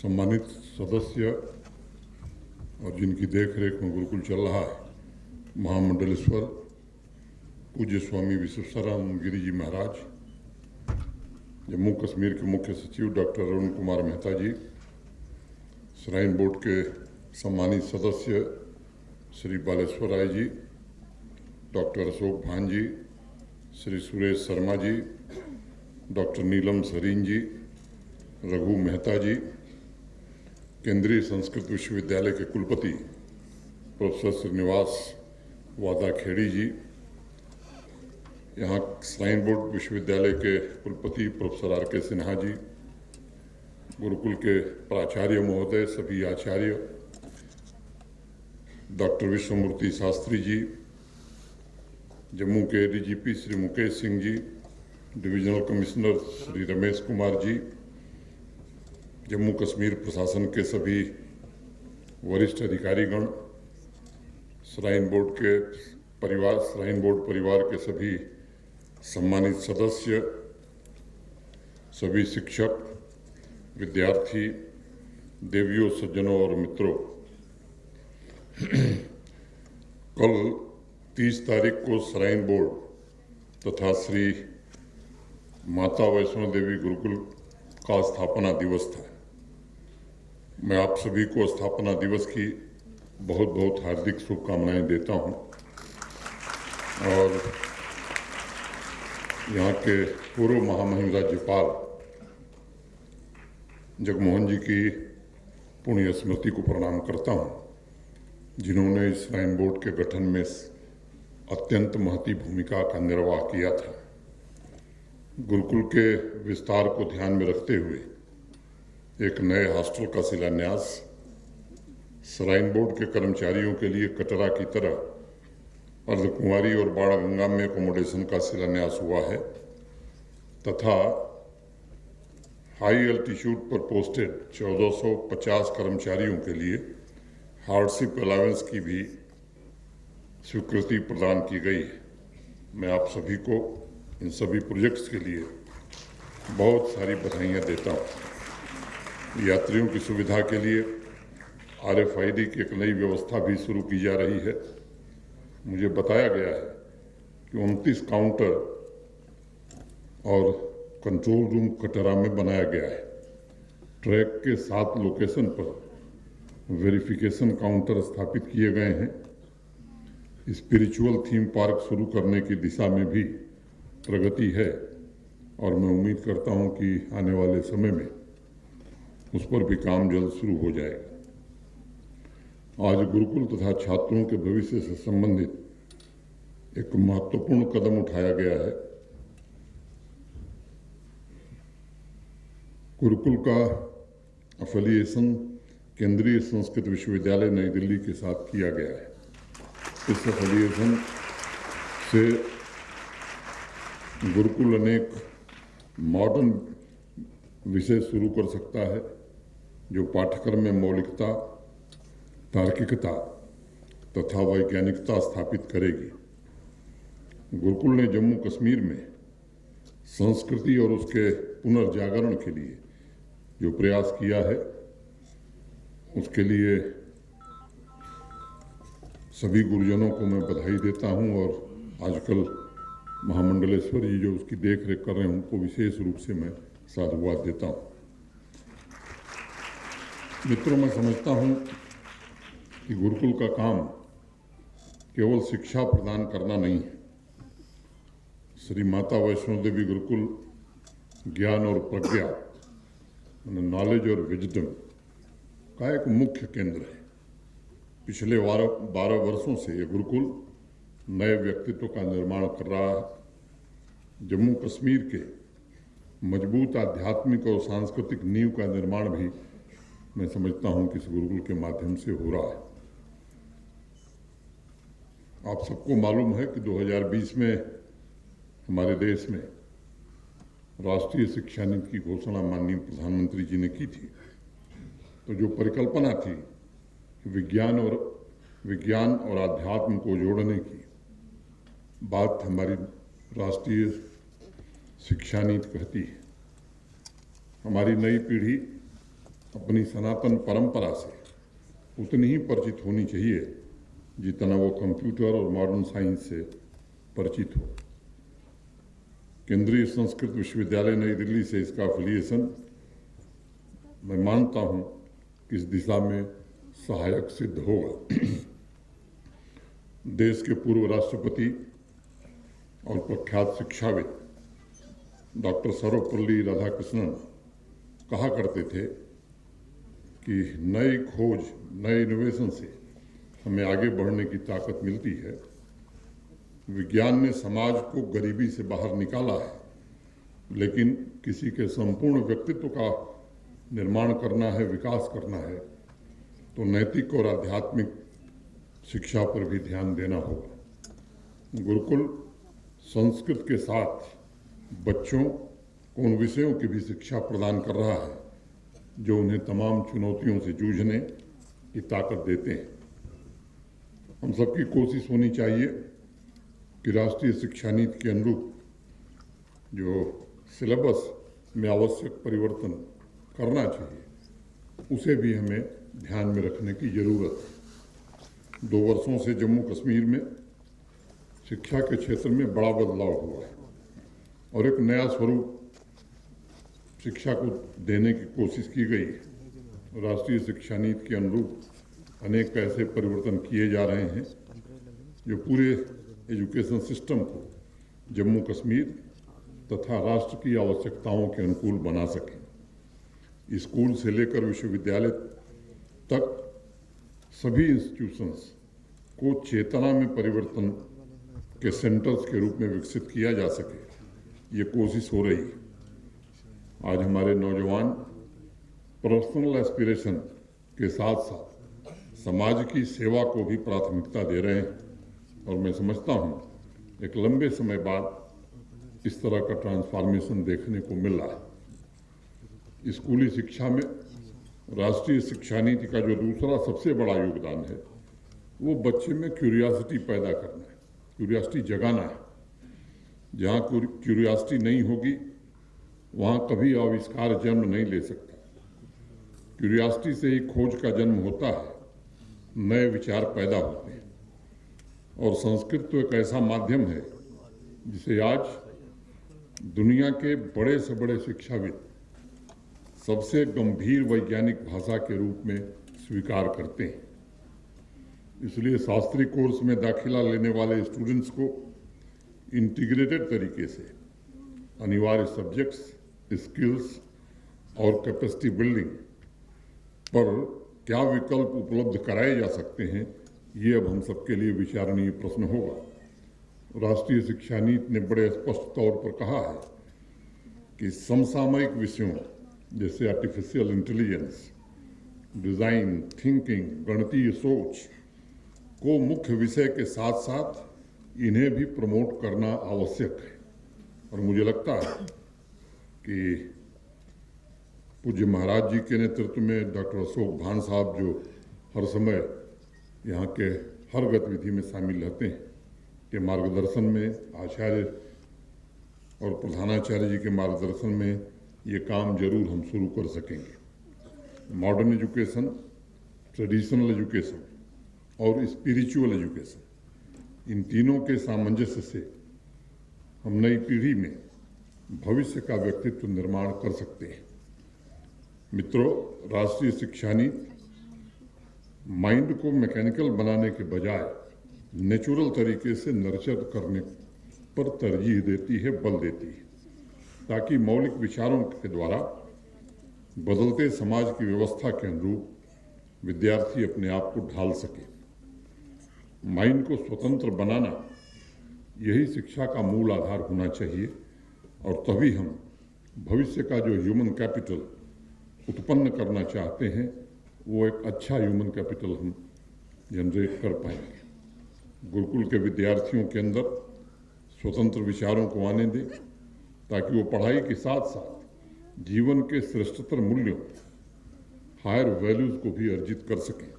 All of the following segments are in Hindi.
सम्मानित सदस्य और जिनकी देखरेख में गुरुकुल चल रहा है, महामंडलेश्वर पूज्य स्वामी विश्वेश्वरानंद गिरी जी महाराज, जम्मू कश्मीर के मुख्य सचिव डॉक्टर अरुण कुमार मेहता जी, श्राइन बोर्ड के सम्मानित सदस्य श्री बालेश्वर राय जी, डॉक्टर अशोक भान जी, श्री सुरेश शर्मा जी, डॉक्टर नीलम सरीन जी, रघु मेहता जी, केंद्रीय संस्कृत विश्वविद्यालय के कुलपति प्रोफेसर श्रीनिवास वादा खेड़ी जी, यहाँ श्राइन बोर्ड विश्वविद्यालय के कुलपति प्रोफेसर आर के सिन्हा जी, गुरुकुल के प्राचार्य महोदय, सभी आचार्य, डॉक्टर विश्वमूर्ति शास्त्री जी, जम्मू के DGP Shri Mukesh Singh ji, divisional commissioner Shri Ramesh Kumar ji, Jammu Kashmir प्रशासन के सभी वरिष्ठ अधिकारीगण, श्राइन बोर्ड परिवार के सभी सम्मानित सदस्य, सभी शिक्षक, विद्यार्थी, देवियों, सज्जनों और मित्रों, कल 30 तारीख को श्राइन बोर्ड तथा श्री माता वैष्णो देवी गुरुकुल का स्थापना दिवस था। मैं आप सभी को स्थापना दिवस की बहुत बहुत हार्दिक शुभकामनाएं देता हूं और यहाँ के पूर्व महामहिम राज्यपाल जगमोहन जी की पुण्य स्मृति को प्रणाम करता हूं, जिन्होंने इस श्राइन बोर्ड के गठन में अत्यंत महती भूमिका का निर्वाह किया था। गुरुकुल के विस्तार को ध्यान में रखते हुए एक नए हॉस्टल का शिलान्यास, श्राइन बोर्ड के कर्मचारियों के लिए कटरा की तरह अर्धकुंवारी और बाड़ा गंगा में एकोमोडेशन का शिलान्यास हुआ है तथा हाई एल्टीट्यूड पर पोस्टेड 1450 कर्मचारियों के लिए हार्डशिप अलावेंस की भी स्वीकृति प्रदान की गई है। मैं आप सभी को इन सभी प्रोजेक्ट्स के लिए बहुत सारी बधाइयाँ देता हूँ। यात्रियों की सुविधा के लिए RFID की एक नई व्यवस्था भी शुरू की जा रही है। मुझे बताया गया है कि 29 काउंटर और कंट्रोल रूम कटरा में बनाया गया है। ट्रैक के 7 लोकेशन पर वेरिफिकेशन काउंटर स्थापित किए गए हैं। स्पिरिचुअल थीम पार्क शुरू करने की दिशा में भी प्रगति है और मैं उम्मीद करता हूं कि आने वाले समय में उस पर भी काम जल्द शुरू हो जाएगा। आज गुरुकुल तथा छात्रों के भविष्य से संबंधित एक महत्वपूर्ण कदम उठाया गया है। गुरुकुल का एफिलिएशन केंद्रीय संस्कृत विश्वविद्यालय नई दिल्ली के साथ किया गया है। इस एफिलिएशन से गुरुकुल अनेक मॉडर्न विषय शुरू कर सकता है जो पाठ्यक्रम में मौलिकता, तार्किकता तथा वैज्ञानिकता स्थापित करेगी। गुरुकुल ने जम्मू कश्मीर में संस्कृति और उसके पुनर्जागरण के लिए जो प्रयास किया है, उसके लिए सभी गुरुजनों को मैं बधाई देता हूं और आजकल महामंडलेश्वर जी जो उसकी देख रेख कर रहे हैं उनको विशेष रूप से मैं साधुवाद देता हूं। मित्रों, मैं समझता हूं कि गुरुकुल का काम केवल शिक्षा प्रदान करना नहीं है। श्री माता वैष्णो देवी गुरुकुल ज्ञान और प्रज्ञा, नॉलेज और विजडम का एक मुख्य केंद्र है। पिछले 12 वर्षों से ये गुरुकुल नए व्यक्तित्व का निर्माण कर रहा है। जम्मू कश्मीर के मजबूत आध्यात्मिक और सांस्कृतिक नींव का निर्माण भी मैं समझता हूं कि इस गुरुकुल के माध्यम से हो रहा है। आप सबको मालूम है कि 2020 में हमारे देश में राष्ट्रीय शिक्षा नीति की घोषणा माननीय प्रधानमंत्री जी ने की थी। तो जो परिकल्पना थी विज्ञान और आध्यात्म को जोड़ने की बात हमारी राष्ट्रीय शिक्षा नीति कहती है। हमारी नई पीढ़ी अपनी सनातन परंपरा से उतनी ही परिचित होनी चाहिए जितना वो कंप्यूटर और मॉडर्न साइंस से परिचित हो। केंद्रीय संस्कृत विश्वविद्यालय नई दिल्ली से इसका एफिलिएशन मैं मानता हूं कि इस दिशा में सहायक सिद्ध होगा। देश के पूर्व राष्ट्रपति और प्रख्यात शिक्षाविद डॉक्टर सर्वपल्ली राधाकृष्णन कहा करते थे कि नई खोज, नए इनोवेशन से हमें आगे बढ़ने की ताकत मिलती है। विज्ञान ने समाज को गरीबी से बाहर निकाला है, लेकिन किसी के संपूर्ण व्यक्तित्व का निर्माण करना है, विकास करना है, तो नैतिक और आध्यात्मिक शिक्षा पर भी ध्यान देना होगा। गुरुकुल संस्कृत के साथ बच्चों को उन विषयों की भी शिक्षा प्रदान कर रहा है जो उन्हें तमाम चुनौतियों से जूझने की ताकत देते हैं। हम सबकी कोशिश होनी चाहिए कि राष्ट्रीय शिक्षा नीति के अनुरूप जो सिलेबस में आवश्यक परिवर्तन करना चाहिए उसे भी हमें ध्यान में रखने की जरूरत है। 2 वर्षों से जम्मू कश्मीर में शिक्षा के क्षेत्र में बड़ा बदलाव हुआ है और एक नया स्वरूप शिक्षा को देने की कोशिश की गई है। राष्ट्रीय शिक्षा नीति के अनुरूप अनेक ऐसे परिवर्तन किए जा रहे हैं जो पूरे एजुकेशन सिस्टम को जम्मू कश्मीर तथा राष्ट्र की आवश्यकताओं के अनुकूल बना सकें। स्कूल से लेकर विश्वविद्यालय तक सभी इंस्टीट्यूशंस को चेतना में परिवर्तन के सेंटर्स के रूप में विकसित किया जा सके, ये कोशिश हो रही है। आज हमारे नौजवान पर्सनल एस्पिरेशन के साथ साथ समाज की सेवा को भी प्राथमिकता दे रहे हैं और मैं समझता हूँ एक लंबे समय बाद इस तरह का ट्रांसफॉर्मेशन देखने को मिल रहा है। स्कूली शिक्षा में राष्ट्रीय शिक्षा नीति का जो दूसरा सबसे बड़ा योगदान है वो बच्चे में क्यूरियोसिटी पैदा करना है, क्यूरियोसिटी जगाना है। जहाँ क्यूरियोसिटी नहीं होगी वहाँ कभी आविष्कार जन्म नहीं ले सकता। क्यूरियोसिटी से ही खोज का जन्म होता है, नए विचार पैदा होते हैं। और संस्कृत तो एक ऐसा माध्यम है जिसे आज दुनिया के बड़े से बड़े शिक्षाविद सबसे गंभीर वैज्ञानिक भाषा के रूप में स्वीकार करते हैं। इसलिए शास्त्री कोर्स में दाखिला लेने वाले स्टूडेंट्स को इंटीग्रेटेड तरीके से अनिवार्य सब्जेक्ट्स, स्किल्स और कैपेसिटी बिल्डिंग पर क्या विकल्प उपलब्ध कराए जा सकते हैं, ये अब हम सबके लिए विचारणीय प्रश्न होगा। राष्ट्रीय शिक्षा नीति ने बड़े स्पष्ट तौर पर कहा है कि समसामयिक विषयों जैसे आर्टिफिशियल इंटेलिजेंस, डिजाइन थिंकिंग, गणितीय सोच को मुख्य विषय के साथ साथ इन्हें भी प्रमोट करना आवश्यक है। और मुझे लगता है कि पूज्य महाराज जी के नेतृत्व में डॉक्टर अशोक भान साहब जो हर समय यहाँ के हर गतिविधि में शामिल रहते हैं, के मार्गदर्शन में, आचार्य और प्रधानाचार्य जी के मार्गदर्शन में ये काम जरूर हम शुरू कर सकेंगे। मॉडर्न एजुकेशन, ट्रेडिशनल एजुकेशन और स्पिरिचुअल एजुकेशन, इन तीनों के सामंजस्य से हम नई पीढ़ी में भविष्य का व्यक्तित्व निर्माण कर सकते हैं। मित्रों, राष्ट्रीय शिक्षा नीति माइंड को मैकेनिकल बनाने के बजाय नेचुरल तरीके से नर्चर करने पर तरजीह देती है, बल देती है, ताकि मौलिक विचारों के द्वारा बदलते समाज की व्यवस्था के अनुरूप विद्यार्थी अपने आप को ढाल सके। माइंड को स्वतंत्र बनाना यही शिक्षा का मूल आधार होना चाहिए और तभी हम भविष्य का जो ह्यूमन कैपिटल उत्पन्न करना चाहते हैं वो एक अच्छा ह्यूमन कैपिटल हम जनरेट कर पाएंगे। गुरुकुल के विद्यार्थियों के अंदर स्वतंत्र विचारों को आने दें ताकि वो पढ़ाई के साथ साथ जीवन के श्रेष्ठतर मूल्यों, हायर वैल्यूज को भी अर्जित कर सकें।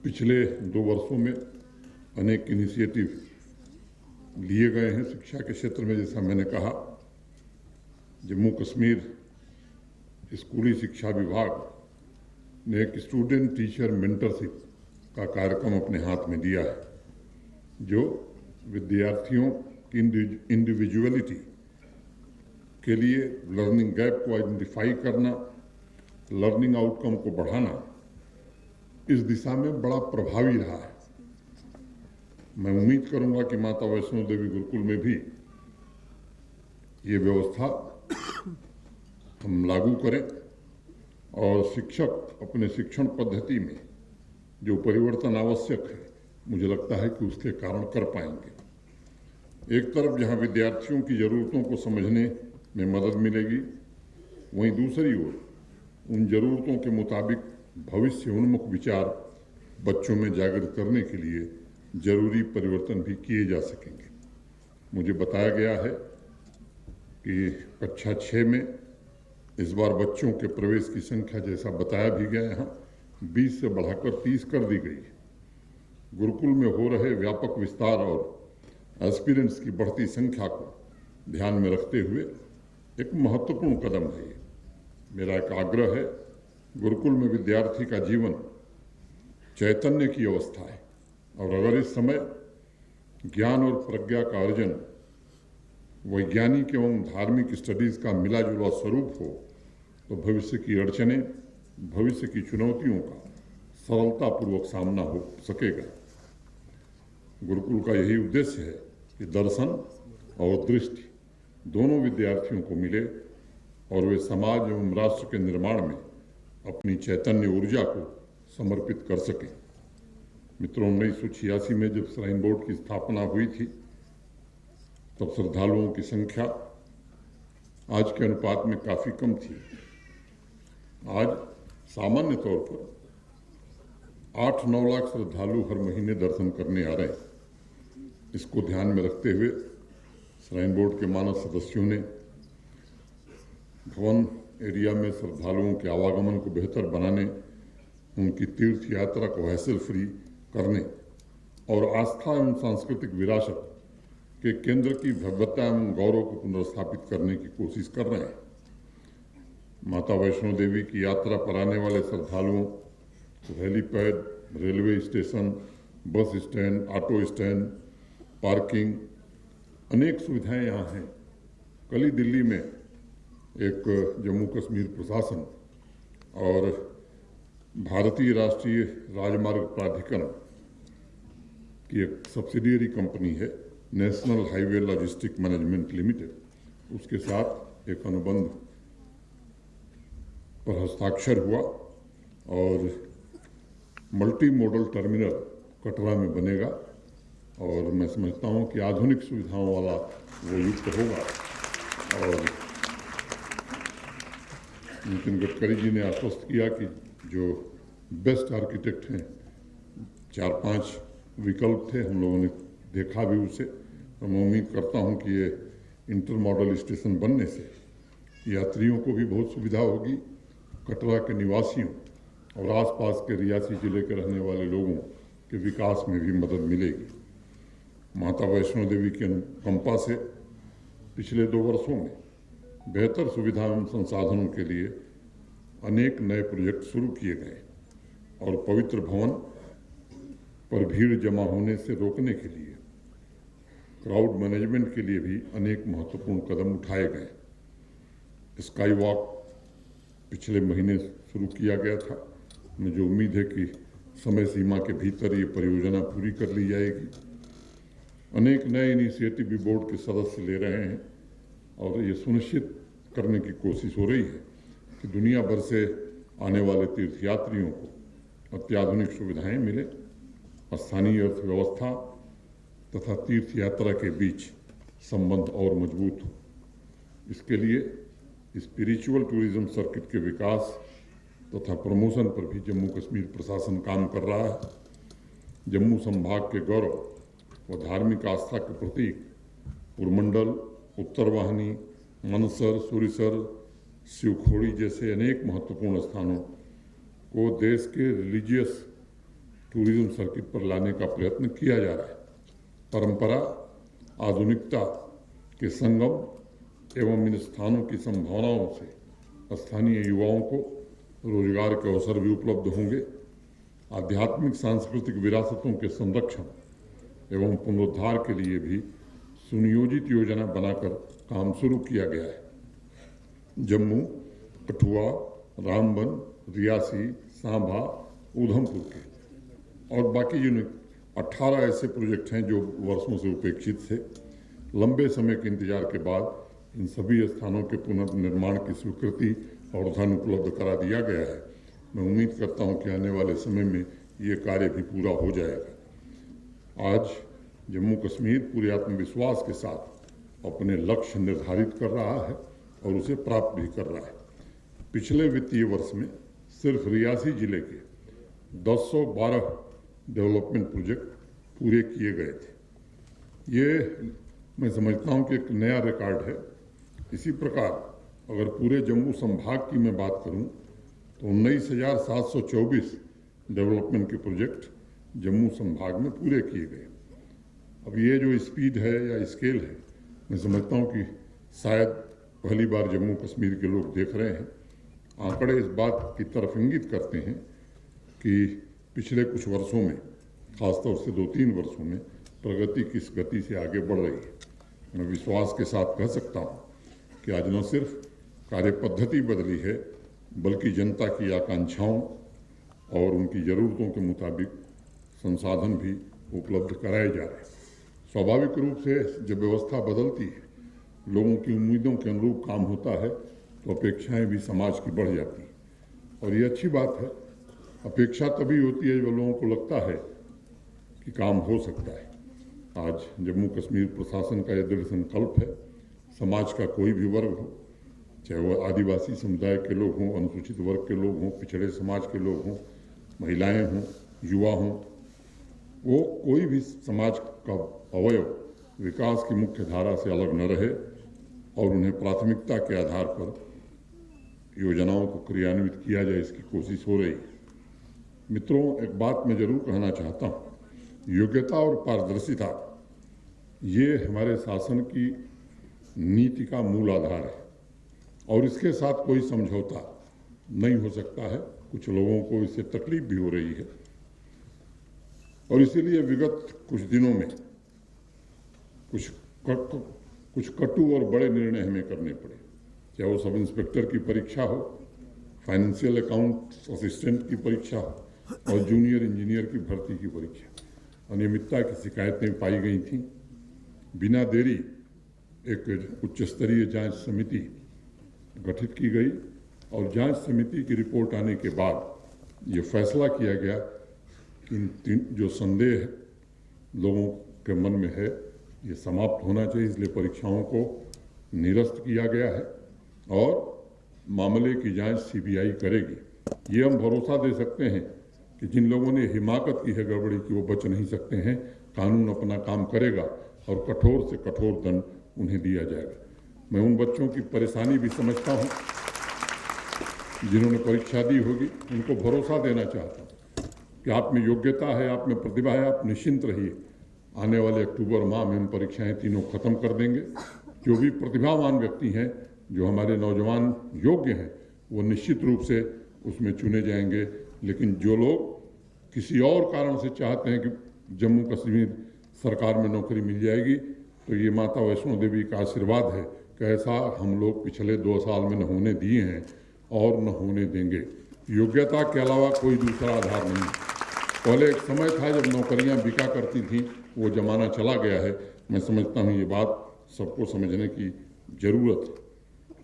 पिछले 2 वर्षों में अनेक इनिशिएटिव लिए गए हैं शिक्षा के क्षेत्र में। जैसा मैंने कहा, जम्मू कश्मीर स्कूली शिक्षा विभाग ने एक स्टूडेंट टीचर मेंटरशिप का कार्यक्रम अपने हाथ में दिया है, जो विद्यार्थियों की इंडिविजुअलिटी के लिए लर्निंग गैप को आइडेंटिफाई करना, लर्निंग आउटकम को बढ़ाना, इस दिशा में बड़ा प्रभावी रहा है। मैं उम्मीद करूंगा कि माता वैष्णो देवी गुरुकुल में भी ये व्यवस्था हम लागू करें और शिक्षक अपने शिक्षण पद्धति में जो परिवर्तन आवश्यक है, मुझे लगता है कि उसके कारण कर पाएंगे। एक तरफ जहां विद्यार्थियों की जरूरतों को समझने में मदद मिलेगी, वहीं दूसरी ओर उन जरूरतों के मुताबिक भविष्य उन्मुख विचार बच्चों में जागृत करने के लिए जरूरी परिवर्तन भी किए जा सकेंगे। मुझे बताया गया है कि कक्षा 6 में इस बार बच्चों के प्रवेश की संख्या, जैसा बताया भी गया यहाँ, 20 से बढ़ाकर 30 कर दी गई है। गुरुकुल में हो रहे व्यापक विस्तार और एस्पिरेंट्स की बढ़ती संख्या को ध्यान में रखते हुए एक महत्वपूर्ण कदम है ये। मेरा एक आग्रह है, गुरुकुल में विद्यार्थी का जीवन चैतन्य की अवस्था है, और अगर इस समय ज्ञान और प्रज्ञा का अर्जन वैज्ञानिक एवं धार्मिक स्टडीज का मिला जुला स्वरूप हो, तो भविष्य की अड़चनें, भविष्य की चुनौतियों का सरलतापूर्वक सामना हो सकेगा। गुरुकुल का यही उद्देश्य है कि दर्शन और दृष्टि दोनों विद्यार्थियों को मिले और वे समाज एवं राष्ट्र के निर्माण में अपनी चैतन्य ऊर्जा को समर्पित कर सकें। मित्रों, 1986 में जब श्राइन बोर्ड की स्थापना हुई थी, तब श्रद्धालुओं की संख्या आज के अनुपात में काफी कम थी। आज सामान्य तौर पर 8-9 लाख श्रद्धालु हर महीने दर्शन करने आ रहे हैं। इसको ध्यान में रखते हुए श्राइन बोर्ड के मानद सदस्यों ने भवन एरिया में श्रद्धालुओं के आवागमन को बेहतर बनाने, उनकी तीर्थ यात्रा को हैसल फ्री करने और आस्था एवं सांस्कृतिक विरासत के केंद्र की भव्यता एवं गौरव को पुनर्स्थापित करने की कोशिश कर रहे हैं। माता वैष्णो देवी की यात्रा पर आने वाले श्रद्धालुओं को helipad, railway station, bus stand, auto stand, parking, अनेक सुविधाएं यहाँ हैं। कल ही दिल्ली में एक जम्मू कश्मीर प्रशासन और भारतीय राष्ट्रीय राजमार्ग प्राधिकरण की एक सब्सिडियरी कंपनी है, national highway logistic management limited, उसके साथ एक अनुबंध पर हस्ताक्षर हुआ और मल्टी मॉडल टर्मिनल कटरा में बनेगा और मैं समझता हूँ कि आधुनिक सुविधाओं वाला वो युक्त होगा। और नितिन गडकरी जी ने आश्वस्त किया कि जो बेस्ट आर्किटेक्ट हैं, 4-5 विकल्प थे, हम लोगों ने देखा भी उसे, तो मैं उम्मीद करता हूं कि ये इंटर मॉडल स्टेशन बनने से यात्रियों को भी बहुत सुविधा होगी, कटरा के निवासियों और आसपास के रियासी जिले के रहने वाले लोगों के विकास में भी मदद मिलेगी। माता वैष्णो देवी की अनुकंपा से पिछले 2 वर्षों में बेहतर सुविधा एवं संसाधनों के लिए अनेक नए प्रोजेक्ट शुरू किए गए और पवित्र भवन पर भीड़ जमा होने से रोकने के लिए क्राउड मैनेजमेंट के लिए भी अनेक महत्वपूर्ण कदम उठाए गए। स्काई वॉक पिछले महीने शुरू किया गया था। मुझे उम्मीद है कि समय सीमा के भीतर ये परियोजना पूरी कर ली जाएगी। अनेक नए इनिशिएटिव भी बोर्ड के सदस्य ले रहे हैं और ये सुनिश्चित करने की कोशिश हो रही है कि दुनिया भर से आने वाले तीर्थयात्रियों को अत्याधुनिक सुविधाएं मिले, स्थानीय अर्थव्यवस्था तथा तीर्थ यात्रा के बीच संबंध और मजबूत हो। इसके लिए स्पिरिचुअल टूरिज्म सर्किट के विकास तथा प्रमोशन पर भी जम्मू कश्मीर प्रशासन काम कर रहा है। जम्मू संभाग के गौरव व धार्मिक आस्था के प्रतीक उर्मंडल, उत्तर वाहिनी, मनसर, सुरिसर, शिवखोड़ी जैसे अनेक महत्वपूर्ण स्थानों को देश के रिलीजियस टूरिज्म सर्किट पर लाने का प्रयत्न किया जा रहा है। परंपरा, आधुनिकता के संगम एवं इन स्थानों की संभावनाओं से स्थानीय युवाओं को रोजगार के अवसर भी उपलब्ध होंगे। आध्यात्मिक सांस्कृतिक विरासतों के संरक्षण एवं पुनरुद्धार के लिए भी सुनियोजित योजना बनाकर काम शुरू किया गया है। जम्मू, कठुआ, रामबन, रियासी, सांबा, उधमपुर के और बाकी जिन 18 ऐसे प्रोजेक्ट हैं जो वर्षों से उपेक्षित थे। लंबे समय के इंतजार के बाद इन सभी स्थानों के पुनर्निर्माण की स्वीकृति और धन उपलब्ध करा दिया गया है। मैं उम्मीद करता हूं कि आने वाले समय में ये कार्य भी पूरा हो जाएगा। आज जम्मू कश्मीर पूरे आत्मविश्वास के साथ अपने लक्ष्य निर्धारित कर रहा है और उसे प्राप्त भी कर रहा है। पिछले वित्तीय वर्ष में सिर्फ रियासी जिले के 1012 डेवलपमेंट प्रोजेक्ट पूरे किए गए थे। ये मैं समझता हूं कि एक नया रिकॉर्ड है। इसी प्रकार अगर पूरे जम्मू संभाग की मैं बात करूं तो 19,724 डेवलपमेंट के प्रोजेक्ट जम्मू संभाग में पूरे किए गए। अब ये जो स्पीड है या स्केल है, मैं समझता हूं कि शायद पहली बार जम्मू कश्मीर के लोग देख रहे हैं। आंकड़े इस बात की तरफ इंगित करते हैं कि पिछले कुछ वर्षों में, खासतौर से 2-3 वर्षों में, प्रगति किस गति से आगे बढ़ रही है। मैं विश्वास के साथ कह सकता हूं कि आज न सिर्फ कार्य पद्धति बदली है, बल्कि जनता की आकांक्षाओं और उनकी ज़रूरतों के मुताबिक संसाधन भी उपलब्ध कराए जा रहे हैं। स्वाभाविक रूप से जब व्यवस्था बदलती है, लोगों की उम्मीदों के अनुरूप काम होता है, तो अपेक्षाएं भी समाज की बढ़ जाती हैं और ये अच्छी बात है। अपेक्षा तभी होती है जब लोगों को लगता है कि काम हो सकता है। आज जम्मू कश्मीर प्रशासन का यह दृढ़ संकल्प है, समाज का कोई भी वर्ग हो, चाहे वो आदिवासी समुदाय के लोग हों, अनुसूचित वर्ग के लोग हों, पिछड़े समाज के लोग हों, महिलाएं हों, युवा हों, वो कोई भी समाज का अवयव विकास की मुख्य धारा से अलग न रहे और उन्हें प्राथमिकता के आधार पर योजनाओं को क्रियान्वित किया जाए, इसकी कोशिश हो रही है। मित्रों, एक बात मैं जरूर कहना चाहता हूँ, योग्यता और पारदर्शिता ये हमारे शासन की नीति का मूल आधार है और इसके साथ कोई समझौता नहीं हो सकता है। कुछ लोगों को इससे तकलीफ भी हो रही है और इसीलिए विगत कुछ दिनों में कुछ कटु और बड़े निर्णय हमें करने पड़े। चाहे वो सब इंस्पेक्टर की परीक्षा हो, फाइनेंशियल अकाउंट असिस्टेंट की परीक्षा हो और जूनियर इंजीनियर की भर्ती की परीक्षा। अनियमितता की शिकायतें पाई गई थीं। बिना देरी एक उच्च स्तरीय जांच समिति गठित की गई और जांच समिति की रिपोर्ट आने के बाद ये फैसला किया गया कि इन जो संदेह लोगों के मन में है ये समाप्त होना चाहिए। इसलिए परीक्षाओं को निरस्त किया गया है और मामले की जांच सीबीआई करेगी। ये हम भरोसा दे सकते हैं कि जिन लोगों ने हिमाकत की है गड़बड़ी की, वो बच नहीं सकते हैं। कानून अपना काम करेगा और कठोर से कठोर दंड उन्हें दिया जाएगा। मैं उन बच्चों की परेशानी भी समझता हूं जिन्होंने परीक्षा दी होगी, उनको भरोसा देना चाहता हूं कि आप में योग्यता है, आप में प्रतिभा है, आप निश्चिंत रहिए। आने वाले अक्टूबर माह में हम परीक्षाएं तीनों खत्म कर देंगे। जो भी प्रतिभावान व्यक्ति हैं, जो हमारे नौजवान योग्य हैं, वो निश्चित रूप से उसमें चुने जाएंगे। लेकिन जो लोग किसी और कारण से चाहते हैं कि जम्मू कश्मीर सरकार में नौकरी मिल जाएगी, तो ये माता वैष्णो देवी का आशीर्वाद है कि ऐसा हम लोग पिछले 2 साल में न होने दिए हैं और न होने देंगे। योग्यता के अलावा कोई दूसरा आधार नहीं। पहले एक समय था जब नौकरियां बिका करती थीं, वो जमाना चला गया है। मैं समझता हूँ ये बात सबको समझने की जरूरत है।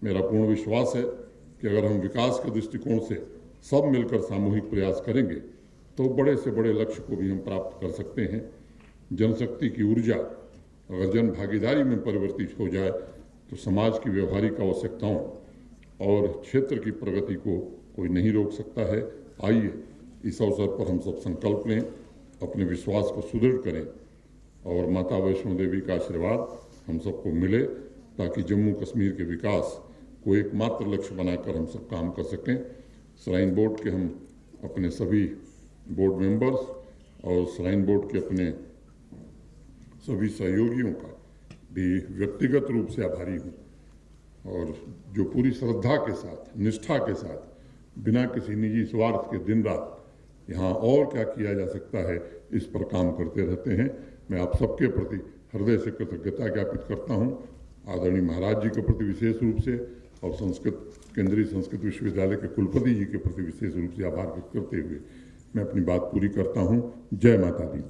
मेरा पूर्ण विश्वास है कि अगर हम विकास के दृष्टिकोण से सब मिलकर सामूहिक प्रयास करेंगे तो बड़े से बड़े लक्ष्य को भी हम प्राप्त कर सकते हैं। जनशक्ति की ऊर्जा अगर जन भागीदारी में परिवर्तित हो जाए तो समाज की व्यवहारिक आवश्यकताओं और क्षेत्र की प्रगति को कोई नहीं रोक सकता है। आइए इस अवसर पर हम सब संकल्प लें, अपने विश्वास को सुदृढ़ करें और माता वैष्णो देवी का आशीर्वाद हम सबको मिले ताकि जम्मू कश्मीर के विकास को एकमात्र लक्ष्य बनाकर हम सब काम कर सकें। श्राइन बोर्ड के हम अपने सभी बोर्ड मेंबर्स और श्राइन बोर्ड के अपने सभी सहयोगियों का भी व्यक्तिगत रूप से आभारी हूँ और जो पूरी श्रद्धा के साथ, निष्ठा के साथ, बिना किसी निजी स्वार्थ के दिन रात यहाँ और क्या किया जा सकता है, इस पर काम करते रहते हैं। मैं आप सबके प्रति हृदय से कृतज्ञता ज्ञापित करता हूँ, आदरणीय महाराज जी के प्रति विशेष रूप से, और केंद्रीय संस्कृत विश्वविद्यालय के कुलपति जी के प्रति विशेष रूप से आभार व्यक्त करते हुए मैं अपनी बात पूरी करता हूँ। जय माता दी।